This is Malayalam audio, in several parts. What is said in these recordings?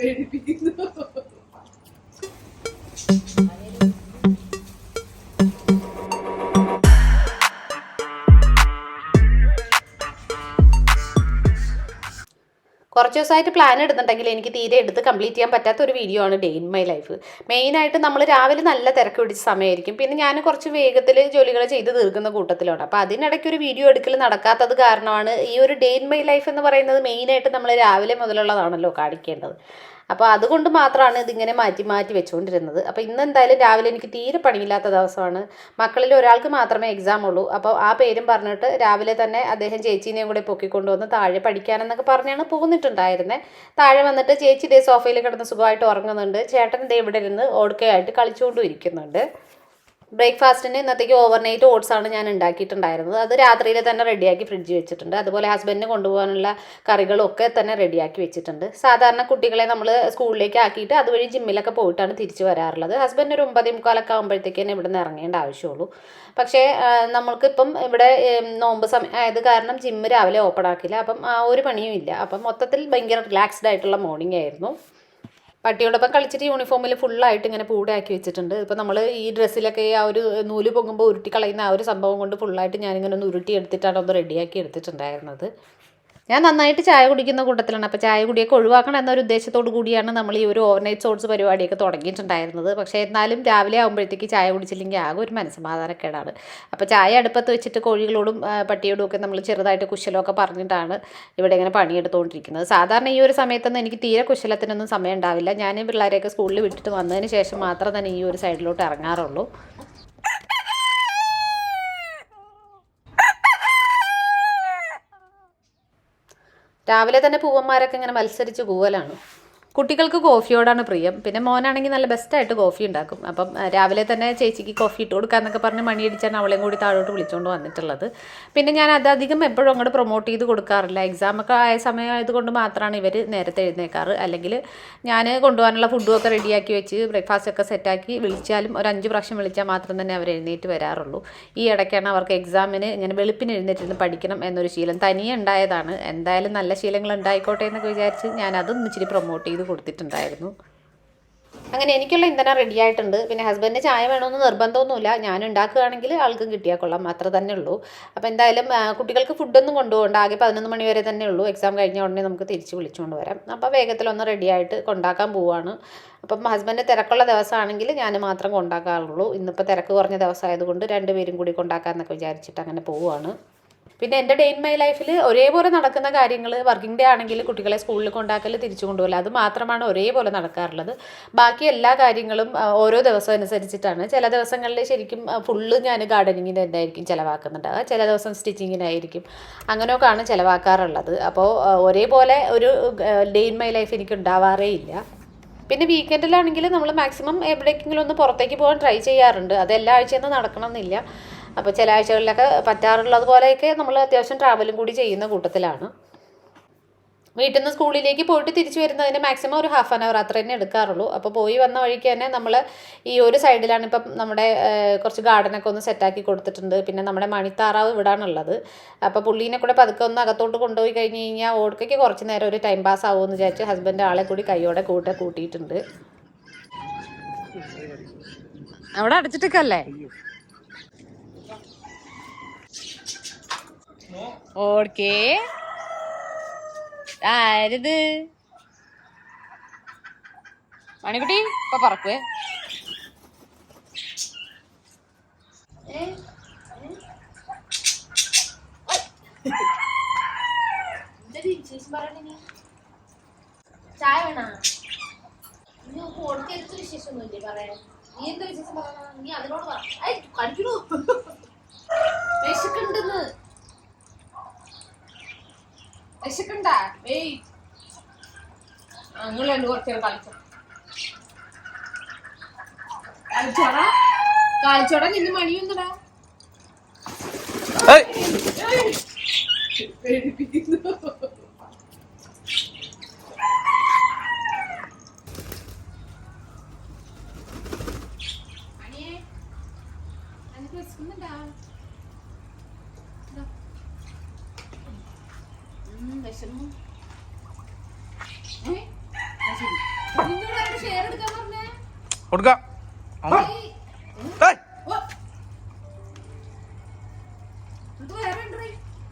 കുറച്ച് ദിവസമായിട്ട് പ്ലാൻ എടുത്തിട്ടുണ്ടെങ്കിൽ എനിക്ക് തീരെ എടുത്ത് കംപ്ലീറ്റ് ചെയ്യാൻ പറ്റാത്ത ഒരു വീഡിയോ ആണ് ഡേ ഇൻ മൈ ലൈഫ്. മെയിനായിട്ട് നമ്മൾ രാവിലെ നല്ല തിരക്ക് പിടിച്ച സമയമായിരിക്കും. പിന്നെ ഞാൻ കുറച്ച് വേഗത്തിൽ ജോലികൾ ചെയ്ത് തീർക്കുന്ന കൂട്ടത്തിലാണ്. അപ്പോൾ അതിനിടയ്ക്ക് ഒരു വീഡിയോ എടുക്കൽ നടക്കാത്തത് കാരണമാണ് ഈ ഒരു ഡേ ഇൻ മൈ ലൈഫ് എന്ന് പറയുന്നത് മെയിനായിട്ട് നമ്മൾ രാവിലെ മുതലുള്ളതാണല്ലോ കാണിക്കേണ്ടത്. അപ്പോൾ അതുകൊണ്ട് മാത്രമാണ് ഇതിങ്ങനെ മാറ്റി മാറ്റി വെച്ചുകൊണ്ടിരുന്നത്. അപ്പോൾ ഇന്ന് എന്തായാലും രാവിലെ എനിക്ക് തീരെ പണിയില്ലാത്ത ദിവസമാണ്. മക്കളിൽ ഒരാൾക്ക് മാത്രമേ എക്സാം ഉള്ളൂ. അപ്പോൾ ആ പേരും പറഞ്ഞിട്ട് രാവിലെ തന്നെ അദ്ദേഹം ചേച്ചീനെയും കൂടെ പൊക്കിക്കൊണ്ടുവന്ന് താഴെ പഠിക്കാനെന്നൊക്കെ പറഞ്ഞാണ് പോന്നിട്ടുണ്ടായിരുന്നത്. താഴെ വന്നിട്ട് ചേച്ചി ഇതേ സോഫയിൽ കിടന്ന് സുഖമായിട്ട് ഉറങ്ങുന്നുണ്ട്. ചേട്ടൻ ഇതേ ഇവിടെ ഇരുന്ന് ഓടുകയായിട്ട് കളിച്ചുകൊണ്ടും ഇരിക്കുന്നുണ്ട്. ബ്രേക്ക്ഫാസ്റ്റിന് ഇന്നത്തേക്ക് ഓവർനൈറ്റ് ഓട്സാണ് ഞാൻ ഉണ്ടാക്കിയിട്ടുണ്ടായിരുന്നത്. അത് രാത്രിയിൽ തന്നെ റെഡിയാക്കി ഫ്രിഡ്ജിൽ വെച്ചിട്ടുണ്ട്. അതുപോലെ ഹസ്ബൻഡിന് കൊണ്ടുപോകാനുള്ള കറികളൊക്കെ തന്നെ റെഡിയാക്കി വെച്ചിട്ടുണ്ട്. സാധാരണ കുട്ടികളെ നമ്മൾ സ്കൂളിലേക്ക് ആക്കിയിട്ട് അതുവഴി ജിമ്മിലൊക്കെ പോയിട്ടാണ് തിരിച്ചു വരാറുള്ളത്. ഹസ്ബൻഡ് ഒരു 9:45 ആകുമ്പോഴത്തേക്കും ഇവിടെ നിന്ന് ഇറങ്ങേണ്ട ആവശ്യമുള്ളൂ. പക്ഷേ നമ്മൾക്കിപ്പം ഇവിടെ നോമ്പ് സമയം ആയത് കാരണം ജിമ്മ് രാവിലെ ഓപ്പൺ ആക്കില്ല. അപ്പം ആ ഒരു പണിയും ഇല്ല. അപ്പം മൊത്തത്തിൽ ഭയങ്കര റിലാക്സ്ഡ് ആയിട്ടുള്ള മോർണിംഗ് ആയിരുന്നു. പട്ടിയോടൊപ്പം കളിച്ചിട്ട് യൂണിഫോമിൽ ഫുള്ളായിട്ട് ഇങ്ങനെ പൂടാക്കി വെച്ചിട്ടുണ്ട്. ഇപ്പോൾ നമ്മൾ ഈ ഡ്രസ്സിലൊക്കെ ആ ഒരു നൂല് പൊങ്ങുമ്പോൾ ഉരുട്ടി കളയുന്ന ആ ഒരു സംഭവം കൊണ്ട് ഫുള്ളായിട്ട് ഞാനിങ്ങനെ ഒന്ന് ഉരുട്ടി എടുത്തിട്ടാണ് ഒന്ന് റെഡിയാക്കി എടുത്തിട്ടുണ്ടായിരുന്നത്. ഞാൻ നന്നായിട്ട് ചായ കുടിക്കുന്ന കൂട്ടത്തിലാണ്. അപ്പോൾ ചായ കുടിയൊക്കെ ഒഴിവാക്കണം എന്നൊരു ഉദ്ദേശത്തോടു കൂടിയാണ് നമ്മൾ ഈ ഒരു ഓവർനൈറ്റ് ഓട്സ് പരിപാടിയൊക്കെ തുടങ്ങിയിട്ടുണ്ടായിരുന്നത്. പക്ഷേ എന്നാലും രാവിലെ ആകുമ്പോഴത്തേക്ക് ചായ കുടിച്ചില്ലെങ്കിൽ ആകെ ഒരു മനസ്സമാധാനക്കേടാണ്. അപ്പോൾ ചായ അടുപ്പത്ത് വെച്ചിട്ട് കോഴികളോടും പട്ടിയോടും ഒക്കെ നമ്മൾ ചെറുതായിട്ട് കുശലമൊക്കെ പറഞ്ഞിട്ടാണ് ഇവിടെ ഇങ്ങനെ പണിയെടുത്തുകൊണ്ടിരിക്കുന്നത്. സാധാരണ ഈ ഒരു സമയത്തൊന്നും എനിക്ക് തീരെ കുശലത്തിനൊന്നും സമയം ഉണ്ടാവില്ല. ഞാൻ പിള്ളേരെയൊക്കെ സ്കൂളിൽ വിട്ടിട്ട് വന്നതിന് ശേഷം മാത്രം തന്നെ ഈ ഒരു സൈഡിലോട്ട് ഇറങ്ങാറുള്ളൂ. രാവിലെ തന്നെ പൂവന്മാരൊക്കെ ഇങ്ങനെ മത്സരിച്ച് കൂവലാണ്. കുട്ടികൾക്ക് കോഫിയോടാണ് പ്രിയം. പിന്നെ മോനാണെങ്കിൽ നല്ല ബെസ്റ്റായിട്ട് കോഫി ഉണ്ടാക്കും. അപ്പം രാവിലെ തന്നെ ചേച്ചിക്ക് കോഫി ഇട്ട് കൊടുക്കാമെന്നൊക്കെ പറഞ്ഞ് മണിയടിച്ചാണ് അവളെയും കൂടി താഴോട്ട് വിളിച്ചുകൊണ്ട് വന്നിട്ടുള്ളത്. പിന്നെ ഞാൻ അതധികം എപ്പോഴും അങ്ങോട്ട് പ്രൊമോട്ട് ചെയ്ത് കൊടുക്കാറില്ല. എക്സാമൊക്കെ ആയ സമയമായതുകൊണ്ട് മാത്രമാണ് ഇവർ നേരത്തെ എഴുന്നേക്കാറ്. അല്ലെങ്കിൽ ഞാൻ കൊണ്ടുപോകാനുള്ള ഫുഡും ഒക്കെ റെഡിയാക്കി വെച്ച് ബ്രേക്ക്ഫാസ്റ്റൊക്കെ സെറ്റാക്കി വിളിച്ചാലും ഒരു 5 പ്രാവശ്യം വിളിച്ചാൽ മാത്രം തന്നെ അവർ എഴുന്നേറ്റ് വരാറുള്ളൂ. ഈ ഇടയ്ക്കാണ് അവർക്ക് എക്സാമിന് ഇങ്ങനെ വെളുപ്പിന് എഴുന്നേറ്റിരുന്ന് പഠിക്കണം എന്നൊരു ശീലം തനിയെ ഉണ്ടായതാണ്. എന്തായാലും നല്ല ശീലങ്ങൾ ഉണ്ടായിക്കോട്ടെ എന്നൊക്കെ വിചാരിച്ച് ഞാൻ അതൊന്നും ഇച്ചിരി പ്രൊമോട്ട് ചെയ്ത് കൊടുത്തിട്ടുണ്ടായിരുന്നു. അങ്ങനെ എനിക്കുള്ള ഇന്ധനം റെഡി ആയിട്ടുണ്ട്. പിന്നെ ഹസ്ബൻഡിന് ചായ വേണമെന്ന് നിർബന്ധമൊന്നുമില്ല. ഞാൻ ഉണ്ടാക്കുകയാണെങ്കിൽ ആൾക്കും കിട്ടിയാൽ കൊള്ളാം, അത്ര തന്നെ ഉള്ളൂ. അപ്പോൾ എന്തായാലും കുട്ടികൾക്ക് ഫുഡൊന്നും കൊണ്ടുപോകണ്ട. ആകെ 11 മണി വരെ തന്നെ ഉള്ളൂ. എക്സാം കഴിഞ്ഞ ഉടനെ നമുക്ക് തിരിച്ച് വിളിച്ചുകൊണ്ട് വരാം. അപ്പോൾ വേഗത്തിലൊന്ന് റെഡിയായിട്ട് കൊണ്ടാക്കാൻ പോവുകയാണ്. അപ്പം ഹസ്ബൻഡ് തിരക്കുള്ള ദിവസമാണെങ്കിൽ ഞാൻ മാത്രം കൊണ്ടാക്കാറുള്ളൂ. ഇന്നിപ്പോൾ തിരക്ക് കുറഞ്ഞ ദിവസമായതുകൊണ്ട് 2 പേരും കൂടി കൊണ്ടാക്കാമെന്നൊക്കെ വിചാരിച്ചിട്ട് അങ്ങനെ പോവുകയാണ്. പിന്നെ എൻ്റെ ഡേ ഇൻ മൈ ലൈഫിൽ ഒരേപോലെ നടക്കുന്ന കാര്യങ്ങൾ വർക്കിംഗ് ഡേ ആണെങ്കിൽ കുട്ടികളെ സ്കൂളിൽ കൊണ്ടാക്കൽ തിരിച്ചു കൊണ്ടുപോകല അത് മാത്രമാണ് ഒരേപോലെ നടക്കാറുള്ളത്. ബാക്കി എല്ലാ കാര്യങ്ങളും ഓരോ ദിവസം അനുസരിച്ചിട്ടാണ്. ചില ദിവസങ്ങളിൽ ശരിക്കും ഫുള്ള് ഞാൻ ഗാർഡനിങ്ങിന് തന്നെ ആയിരിക്കും ചിലവാക്കുന്നുണ്ടാവുക. ചില ദിവസം സ്റ്റിച്ചിങ്ങിനായിരിക്കും. അങ്ങനെയൊക്കെയാണ് ചിലവാക്കാറുള്ളത്. അപ്പോൾ ഒരേപോലെ ഒരു ഡേ ഇൻ മൈ ലൈഫ് എനിക്ക് ഉണ്ടാവാറേ ഇല്ല. പിന്നെ വീക്കെൻഡിലാണെങ്കിൽ നമ്മൾ മാക്സിമം എവിടേക്കെങ്കിലും ഒന്ന് പുറത്തേക്ക് പോകാൻ ട്രൈ ചെയ്യാറുണ്ട്. അത് എല്ലാ ആഴ്ചയൊന്നും നടക്കണമെന്നില്ല. അപ്പോൾ ചില ആഴ്ചകളിലൊക്കെ പറ്റാറുള്ളത് പോലെയൊക്കെ നമ്മൾ അത്യാവശ്യം ട്രാവലും കൂടി ചെയ്യുന്ന കൂട്ടത്തിലാണ്. വീട്ടിൽ നിന്ന് സ്കൂളിലേക്ക് പോയിട്ട് തിരിച്ചു വരുന്നതിന് മാക്സിമം ഒരു 1/2 hour അത്ര തന്നെ എടുക്കാറുള്ളൂ. അപ്പോൾ പോയി വന്ന വഴിക്ക് തന്നെ നമ്മൾ ഈ ഒരു സൈഡിലാണ് ഇപ്പം നമ്മുടെ കുറച്ച് ഗാർഡനൊക്കെ ഒന്ന് സെറ്റാക്കി കൊടുത്തിട്ടുണ്ട്. പിന്നെ നമ്മുടെ മണിത്താറാവ് ഇവിടാണുള്ളത്. അപ്പോൾ പുള്ളീനെ കൂടെ പതുക്കെ ഒന്ന് അകത്തോട്ട് കൊണ്ടുപോയി കഴിഞ്ഞ് കഴിഞ്ഞാൽ ഓടുക്കയ്ക്ക് കുറച്ച് നേരം ഒരു ടൈം പാസ് ആവുമെന്ന് വിചാരിച്ച് ഹസ്ബൻഡ് ആളെ കൂടി കൈയോടെ കൂട്ടിയിട്ടുണ്ട്. അവിടെ അടച്ചിട്ടല്ലേ ഓക്കേ ആരിത് മണിക്കുട്ടി ഇപ്പൊ പറക്കുവേ. ചായ വേണ കൊടുത്ത വിശേഷമൊന്നുമില്ലേ പറയാൻ? നീ എന്താ വിശേഷം പറയണ? നീ അതിനോട് കഴിക്കണു വിശക്കുണ്ടെന്ന്. വിശക്കണ്ടാ? നിങ്ങൾ രണ്ട് കുറച്ചേരം കളിച്ചോടാ നിന്റെ മണിയൊന്നടാ മണിയെ എനിക്ക് വിശക്കുന്നുണ്ടാ? വിശന്നു. ശരി കൊടുക്കാം.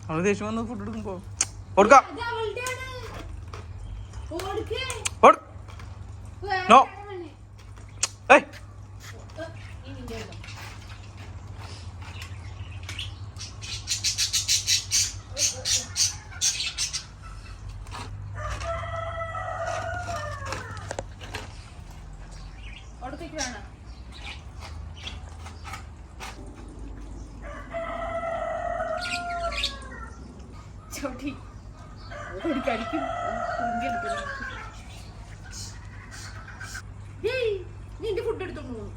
അവള് ദേഷ്യം വന്ന് ഫുഡ് എടുക്കുമ്പോ കൊടുക്കാം. നോ ഏയ് ചവിട്ടി കടിക്കും. നിന്റെ ഫുഡ് എടുത്തോണ്ട് പോകും.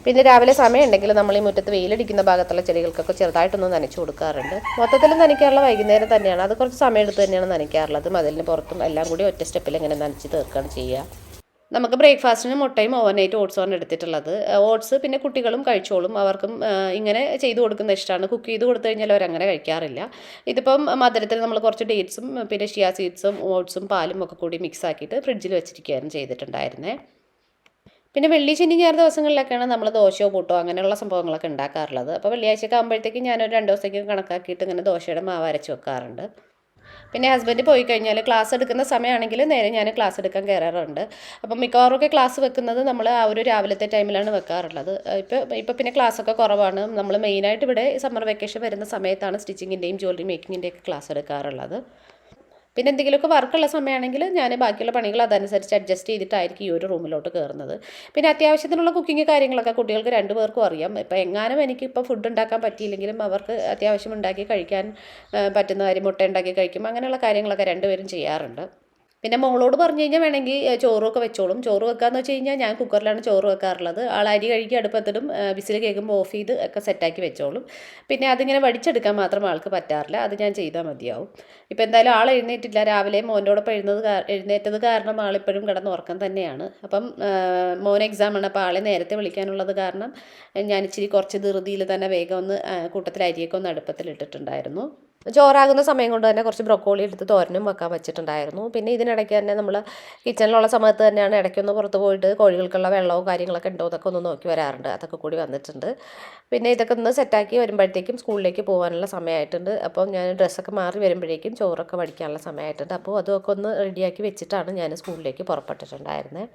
പിന്നെ രാവിലെ സമയം ഉണ്ടെങ്കിൽ നമ്മൾ ഈ മുറ്റത്ത് വെയിലടിക്കുന്ന ഭാഗത്തുള്ള ചെടികൾക്കൊക്കെ ചെറുതായിട്ടൊന്ന് നനച്ചു കൊടുക്കാറുണ്ട്. മൊത്തത്തിൽ നനയ്ക്കാറുള്ള വൈകുന്നേരം തന്നെയാണ്. അത് കുറച്ച് സമയം എടുത്ത് തന്നെയാണ് നനയ്ക്കാറുള്ളത്. മതിലിന് പുറത്തും എല്ലാം കൂടി ഒറ്റ സ്റ്റെപ്പിൽ ഇങ്ങനെ നനച്ച് തീർക്കുകയാണ് ചെയ്യുക. നമുക്ക് ബ്രേക്ക്ഫാസ്റ്റിന് മുട്ടയും ഓവർനൈറ്റ് ഓട്സുമാണ് എടുത്തിട്ടുള്ളത്. ഓട്സ് പിന്നെ കുട്ടികളും കഴിച്ചോളും. അവർക്കും ഇങ്ങനെ ചെയ്ത് കൊടുക്കുന്ന ഇഷ്ടമാണ്. കുക്ക് ചെയ്ത് കൊടുത്തു കഴിഞ്ഞാൽ അവരങ്ങനെ കഴിക്കാറില്ല. ഇതിപ്പം മധുരത്തിൽ നമ്മൾ കുറച്ച് ഡേറ്റ്സും പിന്നെ ഷിയ സീഡ്സും ഓട്സും പാലും ഒക്കെ കൂടി മിക്സ് ആക്കിയിട്ട് ഫ്രിഡ്ജിൽ വെച്ചിരിക്കുകയാണ് ചെയ്തിട്ടുണ്ടായിരുന്നത്. പിന്നെ വെള്ളി ശനി ഞായർ ദിവസങ്ങളിലൊക്കെയാണ് നമ്മൾ ദോശയോ പുട്ടോ അങ്ങനെയുള്ള സംഭവങ്ങളൊക്കെ ഉണ്ടാക്കാറുള്ളത്. അപ്പോൾ വെള്ളിയാഴ്ചയൊക്കെ ആകുമ്പോഴത്തേക്കും ഞാനൊരു 2 ദിവസത്തേക്ക് കണക്കാക്കിയിട്ട് ഇങ്ങനെ ദോശയുടെ മാവ് അരച്ച് വെക്കാറുണ്ട്. പിന്നെ ഹസ്ബൻഡ് പോയി കഴിഞ്ഞാൽ ക്ലാസ് എടുക്കുന്ന സമയമാണെങ്കിൽ നേരെ ഞാൻ ക്ലാസ് എടുക്കാൻ കയറാറുണ്ട്. അപ്പം മിക്കവാറുമൊക്കെ ക്ലാസ് വെക്കുന്നത് നമ്മൾ ആ ഒരു രാവിലത്തെ ടൈമിലാണ് വെക്കാറുള്ളത്. ഇപ്പോൾ പിന്നെ ക്ലാസ്സൊക്കെ കുറവാണ്. നമ്മൾ മെയിനായിട്ട് ഇവിടെ സമ്മർ വെക്കേഷൻ വരുന്ന സമയത്താണ് സ്റ്റിച്ചിങ്ങിൻ്റെയും ജ്വല്ലറി മേക്കിങ്ങിൻ്റെയൊക്കെ ക്ലാസ് എടുക്കാറുള്ളത്. പിന്നെ എന്തെങ്കിലുമൊക്കെ വർക്കുള്ള സമയമാണെങ്കിൽ ഞാൻ ബാക്കിയുള്ള പണികൾ അതനുസരിച്ച് അഡ്ജസ്റ്റ് ചെയ്തിട്ടായിരിക്കും ഈ ഒരു റൂമിലോട്ട് കയറുന്നത്. പിന്നെ അത്യാവശ്യത്തിനുള്ള കുക്കിംഗ് കാര്യങ്ങളൊക്കെ കുട്ടികൾക്ക് 2 പേർക്കും അറിയാം. ഇപ്പോൾ എങ്ങാനും എനിക്കിപ്പോൾ ഫുഡ് ഉണ്ടാക്കാൻ പറ്റിയില്ലെങ്കിലും അവർക്ക് അത്യാവശ്യം ഉണ്ടാക്കി കഴിക്കാൻ പറ്റുന്ന കാര്യം മുട്ട ഉണ്ടാക്കി കഴിക്കും. അങ്ങനെയുള്ള കാര്യങ്ങളൊക്കെ 2 പേരും ചെയ്യാറുണ്ട്. പിന്നെ മോളോട് പറഞ്ഞു കഴിഞ്ഞാൽ വേണമെങ്കിൽ ചോറൊക്കെ വെച്ചോളും. ചോറ് വെക്കാമെന്ന് വെച്ച് കഴിഞ്ഞാൽ ഞാൻ കുക്കറിലാണ് ചോറ് വെക്കാറുള്ളത്. അരി കഴുകി അടുപ്പത്തിടും, വിസിൽ കേൾക്കുമ്പോൾ ഓഫ് ചെയ്ത് ഒക്കെ സെറ്റാക്കി വെച്ചോളും. പിന്നെ അതിങ്ങനെ വടിച്ചെടുക്കാൻ മാത്രം ആൾക്ക് പറ്റാറില്ല. അത് ഞാൻ ചെയ്താൽ മതിയാവും. ഇപ്പോൾ എന്തായാലും ആൾ എഴുന്നേറ്റില്ല. രാവിലെ മോൻ്റോടൊപ്പം എഴുന്നേറ്റത് കാരണം ആളിപ്പോഴും കിടന്ന് ഉറക്കം തന്നെയാണ്. അപ്പം മോൻ എക്സാമാണ്. അപ്പോൾ ആളെ നേരത്തെ വിളിക്കാനുള്ളത് കാരണം ഞാൻ ഇച്ചിരി കുറച്ച് ധൃതിയിൽ തന്നെ വേഗം ഒന്ന് കൂട്ടത്തിൽ അരിയൊക്കെ ഒന്ന് അടുപ്പത്തിലിട്ടിട്ടുണ്ടായിരുന്നു. ചോറാകുന്ന സമയം കൊണ്ട് തന്നെ കുറച്ച് ബ്രൊക്കോളി എടുത്ത് തോരനും വെക്കാൻ വെച്ചിട്ടുണ്ടായിരുന്നു. പിന്നെ ഇതിനിടയ്ക്ക് തന്നെ നമ്മൾ കിച്ചണിലുള്ള സമയത്ത് തന്നെയാണ് ഇടയ്ക്കൊന്ന് പുറത്ത് പോയിട്ട് കോഴികൾക്കുള്ള വെള്ളവും കാര്യങ്ങളൊക്കെ ഉണ്ടോ എന്നൊക്കെ ഒന്ന് നോക്കി വരാറുണ്ട്. അതൊക്കെ കൂടി വന്നിട്ടുണ്ട്. പിന്നെ ഇതൊക്കെ ഒന്ന് സെറ്റാക്കി വരുമ്പോഴത്തേക്കും സ്കൂളിലേക്ക് പോകാനുള്ള സമയമായിട്ടുണ്ട്. അപ്പോൾ ഞാൻ ഡ്രസ്സൊക്കെ മാറി വരുമ്പോഴേക്കും ചോറൊക്കെ വടിക്കാനുള്ള സമയമായിട്ടുണ്ട്. അപ്പോൾ അതൊക്കെ ഒന്ന് റെഡിയാക്കി വെച്ചിട്ടാണ് ഞാൻ സ്കൂളിലേക്ക് പുറപ്പെട്ടിട്ടുണ്ടായിരുന്നത്.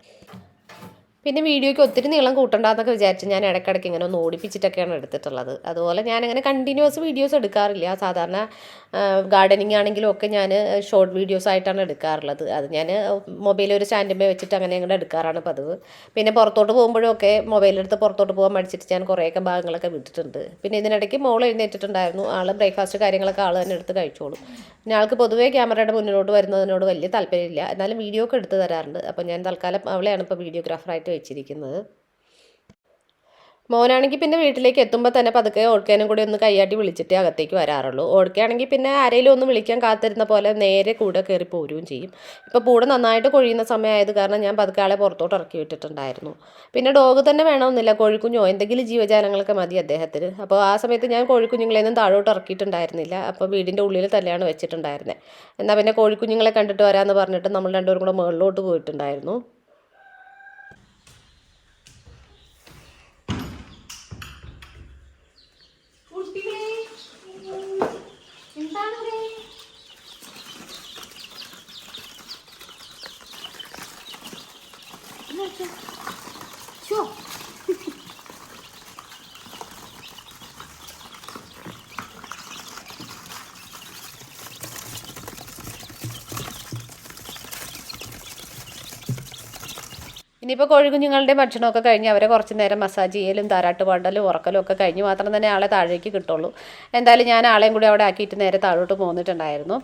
പിന്നെ വീഡിയോയ്ക്ക് ഒത്തിരി നീളം കൂട്ടണ്ടെന്നൊക്കെ വിചാരിച്ച് ഞാൻ ഇടയ്ക്കിടയ്ക്ക് ഇങ്ങനെ ഒന്ന് ഓടിപ്പിച്ചിട്ടൊക്കെയാണ് എടുത്തിട്ടുള്ളത്. അതുപോലെ ഞാനങ്ങനെ കണ്ടിന്യൂസ് വീഡിയോസ് എടുക്കാറില്ല. സാധാരണ ഗാർഡനിങ് ആണെങ്കിലും ഒക്കെ ഞാൻ ഷോർട്ട് വീഡിയോസ് ആയിട്ടാണ് എടുക്കാറുള്ളത്. അത് ഞാൻ മൊബൈൽ ഒരു സ്റ്റാൻഡിന്മേൽ വെച്ചിട്ട് അങ്ങനെ അങ്ങോട്ട് എടുക്കാറാണ് പതിവ്. പിന്നെ പുറത്തോട്ട് പോകുമ്പോഴൊക്കെ മൊബൈലെടുത്ത് പുറത്തോട്ട് പോകാൻ മടിച്ചിട്ട് ഞാൻ കുറേയൊക്കെ ഭാഗങ്ങളൊക്കെ വിട്ടിട്ടുണ്ട്. പിന്നെ ഇതിനിടയ്ക്ക് മോൾ എഴുന്നേറ്റിട്ടുണ്ടായിരുന്നു. ആൾ ബ്രേക്ക്ഫാസ്റ്റ് കാര്യങ്ങളൊക്കെ ആൾ തന്നെ എടുത്ത് കഴിച്ചോളും. പിന്നെ ആൾക്ക് പൊതുവേ ക്യാമറയുടെ മുന്നിലോട്ട് വരുന്നതിനോട് വലിയ താല്പര്യമില്ല. എന്നാലും വീഡിയോ ഒക്കെ എടുത്ത് തരാറുണ്ട്. അപ്പോൾ ഞാൻ തൽക്കാലം അവളെയാണ് ഇപ്പോൾ വീഡിയോഗ്രാഫറായിട്ട് വെച്ചിരിക്കുന്നത്. മോനാണെങ്കിൽ പിന്നെ വീട്ടിലേക്ക് എത്തുമ്പോൾ തന്നെ പതുക്കെ ഓടുക്കാനും കൂടി ഒന്ന് കൈയാട്ടി വിളിച്ചിട്ടേ അകത്തേക്ക് വരാറുള്ളൂ. ഓടുക്കുകയാണെങ്കിൽ പിന്നെ ആരെങ്കിലും ഒന്ന് വിളിക്കാൻ കാത്തിരുന്ന പോലെ നേരെ കൂടെ കയറി പോരുകയും ചെയ്യും. ഇപ്പോൾ കൂടെ നന്നായിട്ട് കൊഴിയുന്ന സമയമായത് കാരണം ഞാൻ പതുക്കെ ആളെ പുറത്തോട്ട് ഇറക്കി വിട്ടിട്ടുണ്ടായിരുന്നു. പിന്നെ ഡോഗ് തന്നെ വേണമെന്നില്ല, കോഴിക്കുഞ്ഞോ എന്തെങ്കിലും ജീവജാലങ്ങളൊക്കെ മതി അദ്ദേഹത്തിന്. അപ്പോൾ ആ സമയത്ത് ഞാൻ കോഴിക്കുഞ്ഞുങ്ങളെയൊന്നും താഴോട്ട് ഇറക്കിയിട്ടുണ്ടായിരുന്നില്ല. അപ്പോൾ വീടിൻ്റെ ഉള്ളിൽ തന്നെയാണ് വെച്ചിട്ടുണ്ടായിരുന്നത്. എന്നാൽ പിന്നെ കോഴിക്കുഞ്ഞുങ്ങളെ കണ്ടിട്ട് വരാമെന്ന് പറഞ്ഞിട്ട് നമ്മൾ 2 പേരും കൂടെ മുകളിലോട്ട് പോയിട്ടുണ്ടായിരുന്നു. ഇനിയിപ്പോൾ കോഴിക്കുഞ്ഞുങ്ങളുടെ ഭക്ഷണമൊക്കെ കഴിഞ്ഞ് അവരെ കുറച്ച് നേരം മസാജ് ചെയ്യലും താരാട്ട് പാടലും ഉറക്കലും ഒക്കെ കഴിഞ്ഞ് മാത്രം തന്നെ ആളെ താഴേക്ക് കിട്ടുള്ളൂ. എന്തായാലും ഞാൻ ആളെയും കൂടി അവിടെ ആക്കിയിട്ട് നേരെ താഴോട്ട് പോന്നിട്ടുണ്ടായിരുന്നു.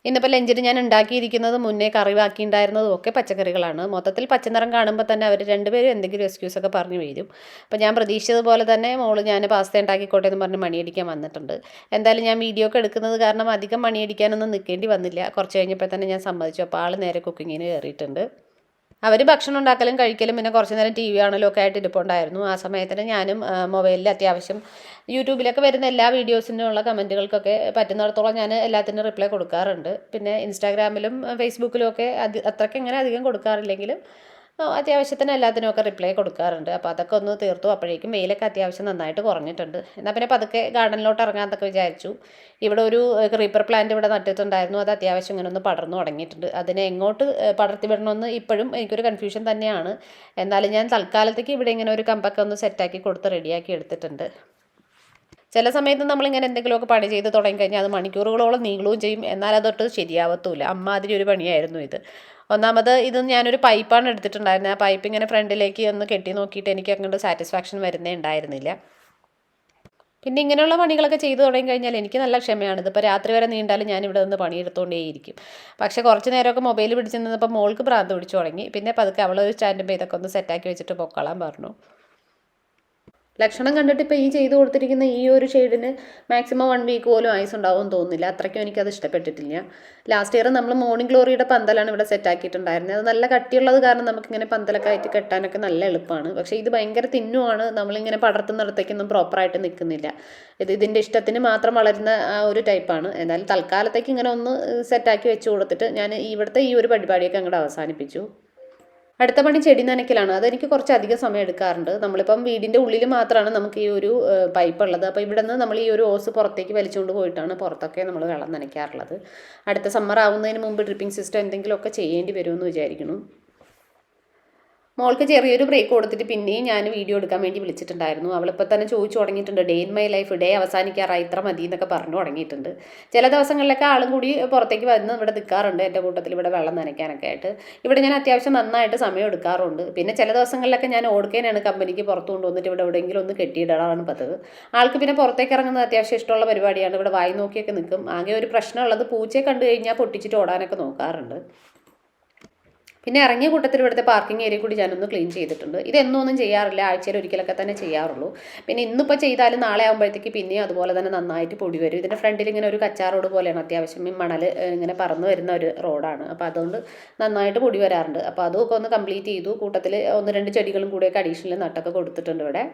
ഇന്നിപ്പോൾ ലഞ്ചിന് ഞാൻ ഉണ്ടാക്കിയിരിക്കുന്നത് മുന്നേ കറിവാക്കിയിട്ടുണ്ടായിരുന്നതും ഒക്കെ പച്ചക്കറികളാണ്. മൊത്തത്തിൽ പച്ചനിറം കാണുമ്പോൾ തന്നെ അവർ 2 പേരും എന്തെങ്കിലും എക്സ്ക്യൂസൊക്കെ പറഞ്ഞു വീഴും. അപ്പോൾ ഞാൻ പ്രതീക്ഷിച്ചതുപോലെ തന്നെ മോള് ഞാൻ പാസ്ത ഉണ്ടാക്കിക്കോട്ടെ എന്ന് പറഞ്ഞ് മണിയടിക്കാൻ വന്നിട്ടുണ്ട്. എന്തായാലും ഞാൻ വീഡിയോ ഒക്കെ എടുക്കുന്നത് കാരണം അധികം മണിയടിക്കാനൊന്നും നിൽക്കേണ്ടി വന്നില്ല. കുറച്ച് കഴിഞ്ഞപ്പോൾ തന്നെ ഞാൻ സമ്മതിച്ചു. അപ്പോൾ ആൾ നേരെ കുക്കിങ്ങിന് കയറിയിട്ടുണ്ട്. അവർ ഭക്ഷണം ഉണ്ടാക്കലും കഴിക്കലും പിന്നെ കുറച്ച് നേരം ടി വി കാണലും ഒക്കെ ആയിട്ട് ഇരിപ്പുണ്ടായിരുന്നു. ആ സമയത്തിന് ഞാനും മൊബൈലിൽ അത്യാവശ്യം യൂട്യൂബിലൊക്കെ വരുന്ന എല്ലാ വീഡിയോസിനുള്ള കമൻറ്റുകൾക്കൊക്കെ പറ്റുന്നിടത്തോളം ഞാൻ എല്ലാത്തിനും റിപ്ലൈ കൊടുക്കാറുണ്ട്. പിന്നെ ഇൻസ്റ്റാഗ്രാമിലും ഫേസ്ബുക്കിലും ഒക്കെ അത്രയ്ക്ക് ഇങ്ങനെ അധികം കൊടുക്കാറില്ലെങ്കിലും അത്യാവശ്യത്തിന് എല്ലാത്തിനുമൊക്കെ റിപ്ലൈ കൊടുക്കാറുണ്ട്. അപ്പോൾ അതൊക്കെ ഒന്ന് തീർത്തു. അപ്പോഴേക്കും വെയിലൊക്കെ അത്യാവശ്യം നന്നായിട്ട് കുറഞ്ഞിട്ടുണ്ട്. എന്നാൽ പിന്നെ പതുക്കെ ഗാർഡനിലോട്ട് ഇറങ്ങാമെന്നൊക്കെ വിചാരിച്ചു. ഇവിടെ ഒരു ക്രീപ്പർ പ്ലാന്റ് ഇവിടെ നട്ടിട്ടുണ്ടായിരുന്നു. അത് അത്യാവശ്യം ഇങ്ങനെ ഒന്ന് പടർന്നു തുടങ്ങിയിട്ടുണ്ട്. അതിനെ എങ്ങോട്ട് പടർത്തി വിടണമെന്ന് ഇപ്പോഴും എനിക്കൊരു കൺഫ്യൂഷൻ തന്നെയാണ്. എന്നാലും ഞാൻ തൽക്കാലത്തേക്ക് ഇവിടെ ഇങ്ങനെ ഒരു കമ്പൊക്കെ ഒന്ന് സെറ്റാക്കി കൊടുത്ത് റെഡിയാക്കി എടുത്തിട്ടുണ്ട്. ചില സമയത്ത് നമ്മളിങ്ങനെ എന്തെങ്കിലുമൊക്കെ പണി ചെയ്ത് തുടങ്ങിക്കഴിഞ്ഞാൽ അത് മണിക്കൂറുകളോളം നീളുകയും ചെയ്യും. എന്നാൽ അതൊട്ട് ശരിയാവത്തുമില്ല. അമ്മാതിരി ഒരു പണിയായിരുന്നു ഇത്. ഒന്നാമത് ഇത് ഞാനൊരു പൈപ്പാണ് എടുത്തിട്ടുണ്ടായിരുന്നത്. ആ പൈപ്പ് ഇങ്ങനെ ഫ്രണ്ടിലേക്ക് ഒന്ന് കെട്ടി നോക്കിയിട്ട് എനിക്ക് അങ്ങോട്ട് സാറ്റിസ്ഫാക്ഷൻ വരുന്നേ ഉണ്ടായിരുന്നില്ല. പിന്നെ ഇങ്ങനെയുള്ള പണികളൊക്കെ ചെയ്തു തുടങ്ങി കഴിഞ്ഞാൽ എനിക്ക് നല്ല ക്ഷമയാണ്. ഇതിപ്പോൾ രാത്രി വരെ നീണ്ടാലും ഞാൻ ഇവിടെ നിന്ന് പണിയെടുത്തുകൊണ്ടേയിരിക്കും. പക്ഷേ കുറച്ച് നേരമൊക്കെ മൊബൈൽ പിടിച്ച് നിന്നപ്പോൾ മോൾക്ക് ഭ്രാന്ത് പിടിച്ചു തുടങ്ങി. പിന്നെ പതുക്കെ അവളൊരു സ്റ്റാൻഡും ഇതൊക്കെ ഒന്ന് സെറ്റാക്കി വെച്ചിട്ട് പൊക്കോളാൻ പറഞ്ഞു. ലക്ഷണം കണ്ടിട്ട് ഇപ്പോൾ ഈ ചെയ്ത് കൊടുത്തിരിക്കുന്ന ഈ ഒരു ഷെയ്ഡിന് മാക്സിമം 1 വീക്ക് പോലും ആയുസ് ഉണ്ടാവുമെന്ന് തോന്നുന്നില്ല. അത്രയ്ക്കും എനിക്കത് ഇഷ്ടപ്പെട്ടിട്ടില്ല. ലാസ്റ്റ് ഇയർ നമ്മൾ മോർണിംഗ് ഗ്ലോറിയുടെ പന്തലാണ് ഇവിടെ സെറ്റാക്കിയിട്ടുണ്ടായിരുന്നത്. അത് നല്ല കട്ടിയുള്ളത് കാരണം നമുക്കിങ്ങനെ പന്തലൊക്കെ ആയിട്ട് കെട്ടാനൊക്കെ നല്ല എളുപ്പമാണ്. പക്ഷേ ഇത് ഭയങ്കര തിന്നുമാണ്. നമ്മളിങ്ങനെ പടർത്തുന്നിടത്തേക്കൊന്നും പ്രോപ്പറായിട്ട് നിൽക്കുന്നില്ല. ഇതിൻ്റെ ഇഷ്ടത്തിന് മാത്രം വളരുന്ന ആ ഒരു ടൈപ്പാണ്. എന്നാലും തൽക്കാലത്തേക്ക് ഇങ്ങനെ ഒന്ന് സെറ്റാക്കി വെച്ച് കൊടുത്തിട്ട് ഞാൻ ഇവിടുത്തെ ഈ ഒരു പരിപാടിയൊക്കെ അങ്ങോട്ട് അവസാനിപ്പിച്ചു. അടുത്ത പണി ചെടി നനയ്ക്കലാണ്. അതെനിക്ക് കുറച്ച് അധികം സമയം എടുക്കാറുണ്ട്. നമ്മളിപ്പം വീടിൻ്റെ ഉള്ളിൽ മാത്രമാണ് നമുക്ക് ഈ ഒരു പൈപ്പ് ഉള്ളത്. അപ്പോൾ ഇവിടെ നിന്ന് നമ്മൾ ഈ ഒരു ഓസ് പുറത്തേക്ക് വലിച്ചുകൊണ്ട് പോയിട്ടാണ് പുറത്തൊക്കെ നമ്മൾ വെള്ളം നനയ്ക്കാറുള്ളത്. അടുത്ത സമ്മർ ആവുന്നതിന് മുമ്പ് ഡ്രിപ്പിംഗ് സിസ്റ്റം എന്തെങ്കിലുമൊക്കെ ചെയ്യേണ്ടി വരുമെന്ന് വിചാരിക്കുന്നു. മോൾക്ക് ചെറിയൊരു ബ്രേക്ക് കൊടുത്തിട്ട് പിന്നെയും ഞാൻ വീഡിയോ എടുക്കാൻ വേണ്ടി വിളിച്ചിട്ടുണ്ടായിരുന്നു. അവളിപ്പോൾ തന്നെ ചോദിച്ചു തുടങ്ങിയിട്ടുണ്ട്, day in my life, day അവസാനിക്കാറായി, ഇത്ര മതി എന്നൊക്കെ പറഞ്ഞു തുടങ്ങിയിട്ടുണ്ട്. ചില ദിവസങ്ങളിലൊക്കെ ആളും കൂടി പുറത്തേക്ക് വന്ന് ഇവിടെ നിൽക്കാറുണ്ട് എൻ്റെ കൂട്ടത്തിൽ ഇവിടെ വെള്ളം നനയ്ക്കാനൊക്കെ ആയിട്ട്. ഇവിടെ ഞാൻ അത്യാവശ്യം നന്നായിട്ട് സമയം എടുക്കാറുണ്ട്. പിന്നെ ചില ദിവസങ്ങളിലൊക്കെ ഞാൻ ഓടുക്കാനാണ് കമ്പനിക്ക് പുറത്ത് കൊണ്ടുവന്നിട്ട് ഇവിടെ എവിടെയെങ്കിലും ഒന്ന് കെട്ടിയിടാനാണ് പതിവ്. ആൾക്ക് പിന്നെ പുറത്തേക്ക് ഇറങ്ങുന്നത് അത്യാവശ്യം ഇഷ്ടമുള്ള പരിപാടിയാണ്. ഇവിടെ വായി നോക്കിയൊക്കെ നിൽക്കും. ആകെ ഒരു പ്രശ്നമുള്ളത് പൂച്ചയെ കണ്ടു കഴിഞ്ഞാൽ പൊട്ടിച്ചിട്ട് ഓടാനൊക്കെ നോക്കാറുണ്ട്. പിന്നെ ഇറങ്ങിയ കൂട്ടത്തിൽ ഇവിടുത്തെ പാർക്കിംഗ് ഏരിയ കൂടി ഞാനൊന്ന് ക്ലീൻ ചെയ്തിട്ടുണ്ട്. ഇതെന്നൊന്നും ചെയ്യാറില്ല, ആഴ്ചയിൽ ഒരിക്കലൊക്കെ തന്നെ ചെയ്യാറുള്ളൂ. പിന്നെ ഇന്നിപ്പോൾ ചെയ്താലും നാളെ ആകുമ്പോഴത്തേക്ക് പിന്നെയും അതുപോലെ തന്നെ നന്നായിട്ട് പൊടി വരും. ഇതിൻ്റെ ഫ്രണ്ടിൽ ഇങ്ങനെ ഒരു കച്ചാ റോഡ് പോലെയാണ്, അത്യാവശ്യം മണൽ ഇങ്ങനെ പറന്ന് വരുന്ന ഒരു റോഡാണ്. അപ്പോൾ അതുകൊണ്ട് നന്നായിട്ട് പൊടി വരാറുണ്ട്. അപ്പോൾ അതൊക്കെ ഒന്ന് കംപ്ലീറ്റ് ചെയ്തു. കൂട്ടത്തിൽ 1-2 ചെടികളും കൂടെയൊക്കെ അഡീഷണൽ നട്ടൊക്കെ കൊടുത്തിട്ടുണ്ട് ഇവിടെ.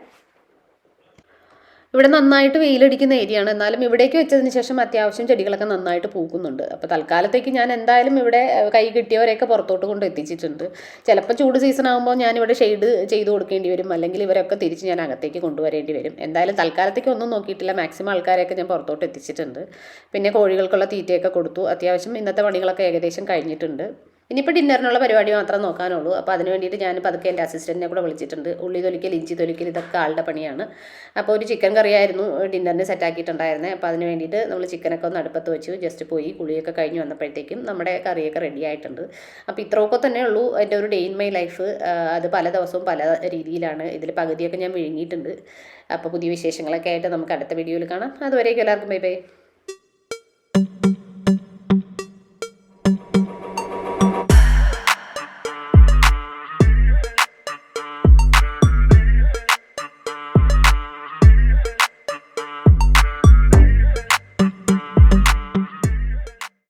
ഇവിടെ നന്നായിട്ട് വെയിലടിക്കുന്ന ഏരിയയാണ്. എന്നാലും ഇവിടേക്ക് വെച്ചതിന് ശേഷം അത്യാവശ്യം ചെടികളൊക്കെ നന്നായിട്ട് പൂക്കുന്നുണ്ട്. അപ്പോൾ തൽക്കാലത്തേക്ക് ഞാൻ എന്തായാലും ഇവിടെ കൈ കിട്ടിയവരെയൊക്കെ പുറത്തോട്ട് കൊണ്ട് എത്തിച്ചിട്ടുണ്ട്. ചിലപ്പോൾ ചൂട് സീസൺ ആകുമ്പോൾ ഞാനിവിടെ ഷെയ്ഡ് ചെയ്ത് കൊടുക്കേണ്ടി വരും, അല്ലെങ്കിൽ ഇവരൊക്കെ തിരിച്ച് ഞാൻ അകത്തേക്ക് കൊണ്ടുവരേണ്ടി വരും. എന്തായാലും തൽക്കാലത്തേക്ക് ഒന്നും നോക്കിയിട്ടില്ല. മാക്സിമം ആൾക്കാരെയൊക്കെ ഞാൻ പുറത്തോട്ട് എത്തിച്ചിട്ടുണ്ട്. പിന്നെ കോഴികൾക്കുള്ള തീറ്റയൊക്കെ കൊടുത്തു. അത്യാവശ്യം ഇന്നത്തെ പണികളൊക്കെ ഏകദേശം കഴിഞ്ഞിട്ടുണ്ട്. ഇനിയിപ്പോൾ ഡിന്നറിനുള്ള പരിപാടി മാത്രം നോക്കാനുള്ളൂ. അപ്പോൾ അതിന് വേണ്ടിയിട്ട് ഞാൻ പതുക്കെ എൻ്റെ അസിസ്റ്റൻറ്റിനെ കൂടെ വിളിച്ചിട്ടുണ്ട്. ഉള്ളി തൊലിക്കൽ, ഇഞ്ചി തൊലിക്കൽ, ഇതൊക്കെ ആളുടെ പണിയാണ്. അപ്പോൾ ഒരു ചിക്കൻ കറിയായിരുന്നു ഡിന്നറിന് സെറ്റാക്കിയിട്ടുണ്ടായിരുന്നത്. അപ്പോൾ അതിന് വേണ്ടിയിട്ട് നമ്മൾ ചിക്കനൊക്കെ ഒന്ന് അടുപ്പത്ത് വെച്ചു. ജസ്റ്റ് പോയി കുളിയൊക്കെ കഴിഞ്ഞ് വന്നപ്പോഴത്തേക്കും നമ്മുടെ കറിയൊക്കെ റെഡി ആയിട്ടുണ്ട്. അപ്പോൾ ഇത്രയൊക്കെ തന്നെ ഉള്ളൂ എൻ്റെ ഒരു ഡേ ഇൻ മൈ ലൈഫ്. അത് പല ദിവസവും പല രീതിയിലാണ്. ഇതിൽ പകുതിയൊക്കെ ഞാൻ വിഴുങ്ങിയിട്ടുണ്ട്. അപ്പോൾ പുതിയ വിശേഷങ്ങളൊക്കെ ആയിട്ട് നമുക്ക് അടുത്ത വീഡിയോയിൽ കാണാം. അതുവരേക്കും എല്ലാവർക്കും ബൈ ബൈ.